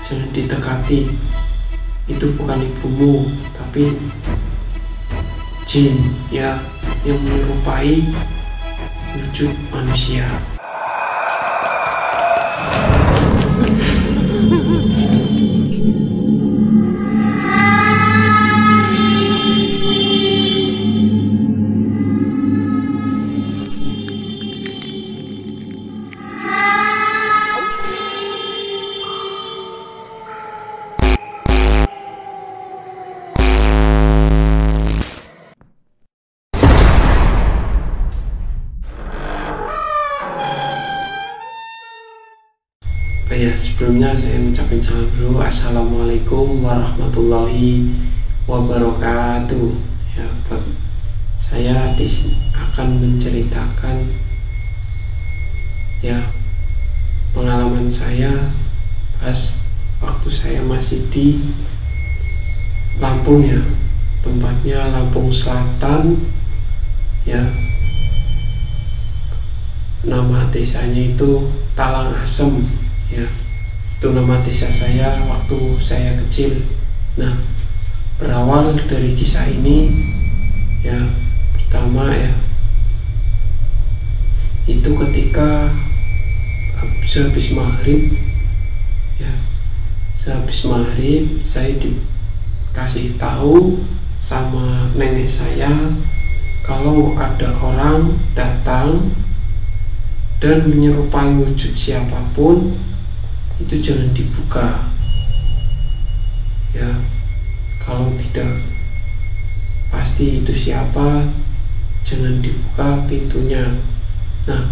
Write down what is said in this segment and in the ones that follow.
jangan ditekati, itu bukan ibumu tapi jin ya yang menyerupai wujud manusia. Ya, sebelumnya saya mengucapkan salam dulu. Assalamualaikum warahmatullahi wabarakatuh. Ya, saya akan menceritakan ya pengalaman saya pas waktu saya masih di Lampung ya, tempatnya Lampung Selatan ya. Nama desanya itu Talang Asem. Ya, itu nama desa saya waktu saya kecil. Nah, berawal dari kisah ini ya, pertama ya, itu ketika sehabis maghrib ya, sehabis maghrib saya dikasih tahu sama nenek saya kalau ada orang datang dan menyerupai wujud siapapun, itu jangan dibuka ya. Kalau tidak pasti itu siapa, jangan dibuka pintunya. Nah,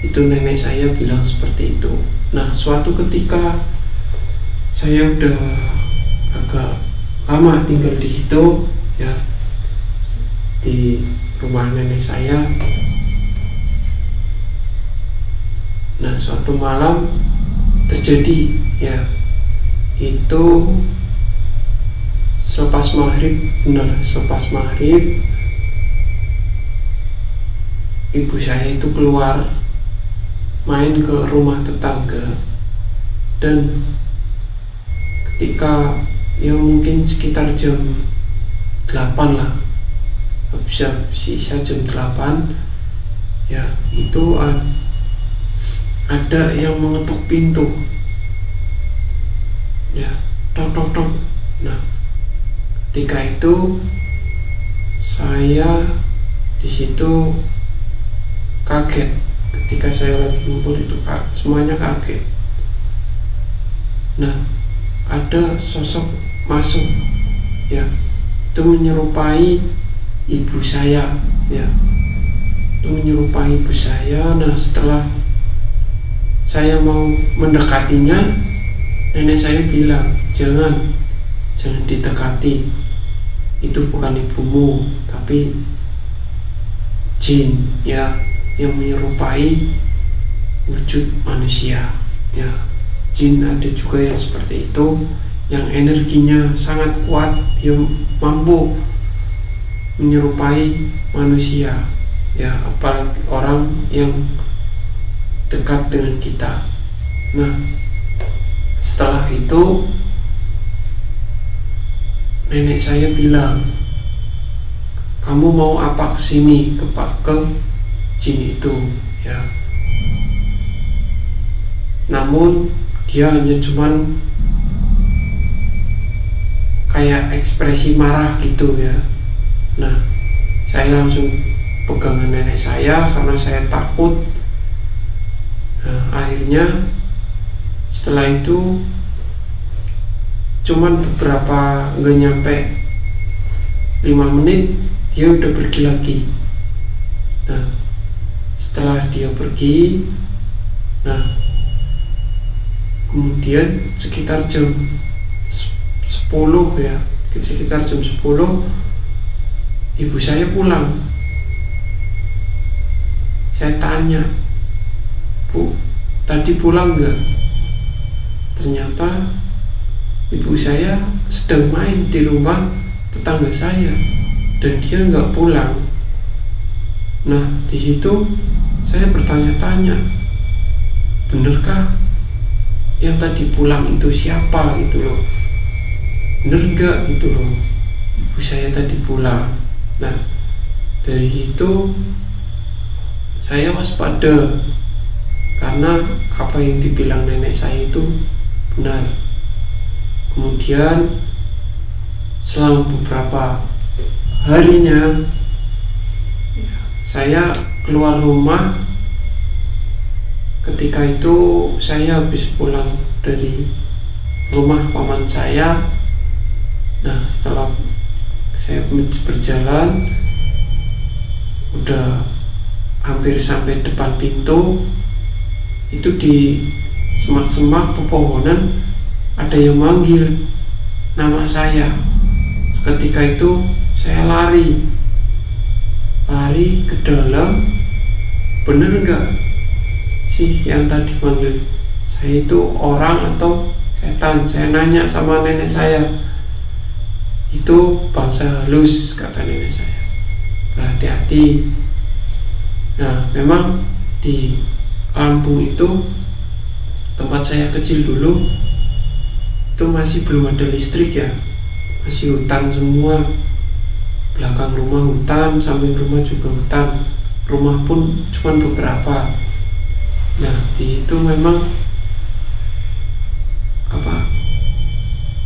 itu nenek saya bilang seperti itu. Nah, suatu ketika saya udah agak lama tinggal di situ ya, di rumah nenek saya. Nah, suatu malam terjadi ya, itu selepas maghrib, selepas maghrib ibu saya itu keluar main ke rumah tetangga, dan ketika ya mungkin sekitar jam 8 lah, bisa sisa jam 8 ya, itu ada yang mengetuk pintu ya, tok tok tok. Nah, ketika itu saya di situ kaget. Ketika saya lagi ngumpul itu semuanya kaget. Nah, ada sosok masuk ya, itu menyerupai ibu saya ya, itu menyerupai ibu saya. Nah, setelah saya mau mendekatinya, nenek saya bilang, jangan ditekati, itu bukan ibumu tapi jin ya yang menyerupai wujud manusia ya. Jin ada juga yang seperti itu, yang energinya sangat kuat, dia mampu menyerupai manusia ya, apalagi orang yang dekat dengan kita. Nah, setelah itu nenek saya bilang, kamu mau apa kesini, ke jin itu ya. Namun dia hanya cuman kayak ekspresi marah gitu ya. Nah, saya langsung pegangan nenek saya karena saya takut. Nah, akhirnya setelah itu cuman beberapa, nggak nyampe 5 menit dia udah pergi lagi. Nah, setelah dia pergi, nah kemudian sekitar jam 10 ya, sekitar jam 10 ibu saya pulang. Saya tanya, Bu, tadi pulang nggak? Ternyata ibu saya sedang main di rumah tetangga saya dan dia nggak pulang. Nah, di situ saya bertanya-tanya, benarkah yang tadi pulang itu siapa gitu loh, bener nggak gitu loh ibu saya tadi pulang. Nah dari situ saya waspada, karena apa yang dibilang nenek saya itu benar. Kemudian selang beberapa harinya saya keluar rumah. Ketika itu saya habis pulang dari rumah paman saya. Nah setelah saya berjalan udah hampir sampai depan pintu, itu di semak-semak pepohonan ada yang manggil nama saya. Ketika itu saya lari ke dalam. Bener nggak sih yang tadi manggil saya itu orang atau setan? Saya nanya sama nenek saya. Itu bangsa halus, kata nenek saya, berhati-hati. Nah memang di Lampung itu tempat saya kecil dulu itu masih belum ada listrik ya, masih hutan semua. Belakang rumah hutan, samping rumah juga hutan, rumah pun cuma beberapa. Nah di situ memang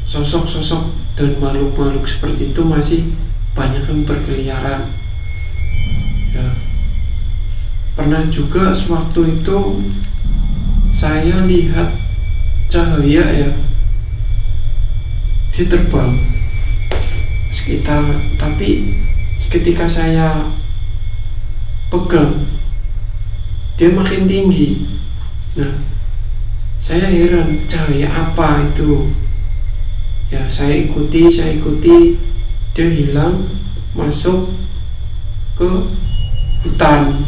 sosok-sosok dan makhluk-makhluk seperti itu masih banyak yang berkeliaran ya. Pernah juga sewaktu itu saya lihat cahaya ya, dia terbang sekitar, tapi ketika saya pegang dia makin tinggi. Nah saya heran, cahaya apa itu ya. Saya ikuti, dia hilang masuk ke hutan.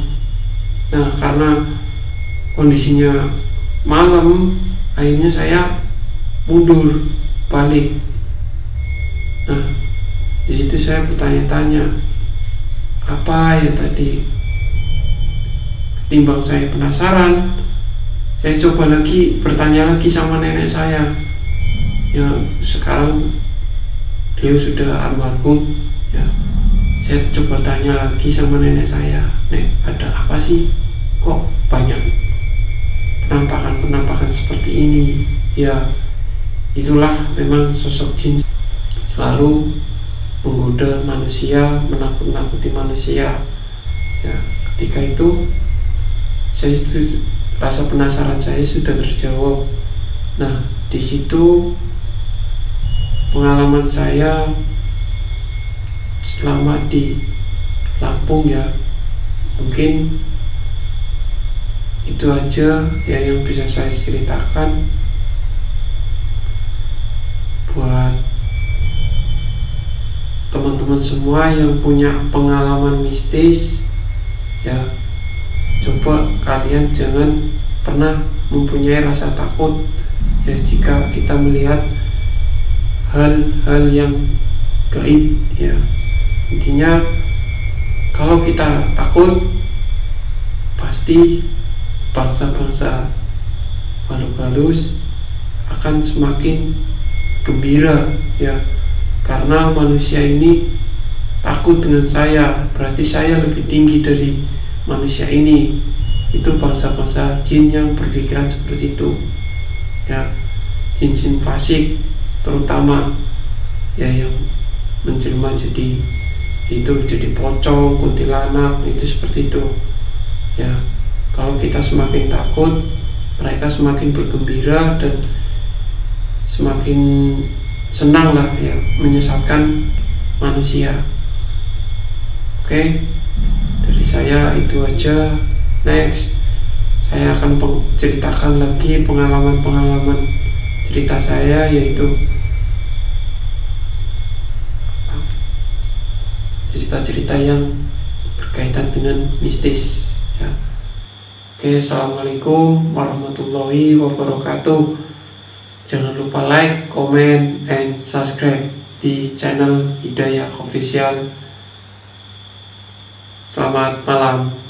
Nah karena kondisinya malam, akhirnya saya mundur balik. Nah di situ saya bertanya-tanya, apa ya tadi. Ketimbang saya penasaran, saya coba lagi bertanya lagi sama nenek saya yang sekarang beliau sudah almarhum ya. Saya coba tanya lagi sama nenek saya, "Nek, ada apa sih? Kok banyak penampakan seperti ini?" Ya itulah memang sosok jin selalu menggoda manusia, menakut-nakuti manusia ya. Ketika itu rasa penasaran saya sudah terjawab. Nah di situ pengalaman saya selama di Lampung ya, mungkin itu aja ya yang bisa saya ceritakan. Buat teman-teman semua yang punya pengalaman mistis ya, coba kalian jangan pernah mempunyai rasa takut ya jika kita melihat hal-hal yang gaib ya. Intinya kalau kita takut, pasti bangsa-bangsa makhluk halus akan semakin gembira ya, karena manusia ini takut dengan saya, berarti saya lebih tinggi dari manusia ini. Itu bangsa-bangsa jin yang berpikiran seperti itu ya, jin-jin fasik terutama ya, yang menjelma jadi pocong, kuntilanak, itu seperti itu ya. Kalau kita semakin takut, mereka semakin bergembira dan semakin senang lah ya menyesatkan manusia. Oke, dari saya itu aja. Next, saya akan ceritakan lagi pengalaman cerita saya, yaitu cerita-cerita yang berkaitan dengan mistis ya. Oke, assalamualaikum warahmatullahi wabarakatuh. Jangan lupa like, comment, and subscribe di channel Hidayah Official. Selamat malam.